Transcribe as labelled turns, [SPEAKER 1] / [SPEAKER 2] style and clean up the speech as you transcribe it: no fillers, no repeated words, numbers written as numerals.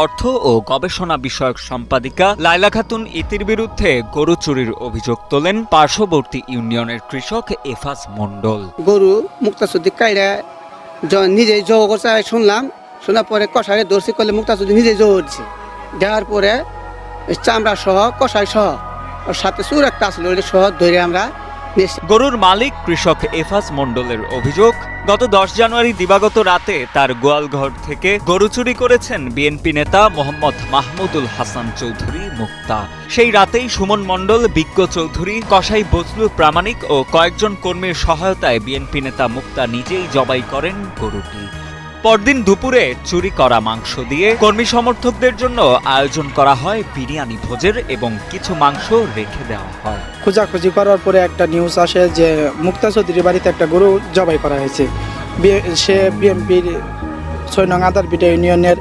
[SPEAKER 1] অর্থ ও গবেষণা বিষয়ক সম্পাদিকা লায়লা খাতুন ইতির বিরুদ্ধে গরু চুরির অভিযোগ তোলেন পার্শ্ববর্তী ইউনিয়নের কৃষক এফাজ মণ্ডল।
[SPEAKER 2] গরু মুক্তাসুদ্দি কাইরা নিজেই জহ করছে শুনলাম, শোনার পরে কষাই দর্শি করলে মুক্তাসুদ্দি নিজেই জহ উঠছে, দেওয়ার পরে চামড়া সহ কষাই সহ ওর সাথে চুর একটা আসলে ওই সহ ধরে আমরা।
[SPEAKER 1] গরুর মালিক কৃষক এফাজ মণ্ডলের অভিযোগ, গত 10 জানুয়ারি দিবাগত রাতে তার গোয়ালঘর থেকে গরু চুরি করেছেন বিএনপি নেতা মোহাম্মদ মাহমুদুল হাসান চৌধুরী মুক্তা। সেই রাতেই সুমন মণ্ডল, বিজ্ঞ চৌধুরী, কসাই বজলু প্রামাণিক ও কয়েকজন কর্মীর সহায়তায় বিএনপি নেতা মুক্তা নিজেই জবাই করেন গরুটি। পরদিন দুপুরে চুরি করা মাংস দিয়ে কর্মী সমর্থকদের জন্য আয়োজন করা হয় বিরিয়ানি ভোজের এবং কিছু মাংস রেখে দেওয়া হয়।
[SPEAKER 3] খোঁজাখুঁজি করার পরে একটা নিউজ আসে যে মুক্তা চৌধুরীর বাড়িতে একটা গরু জবাই করা হয়েছে। সে বিএনপির 6 নং আদারপিটা ইউনিয়নের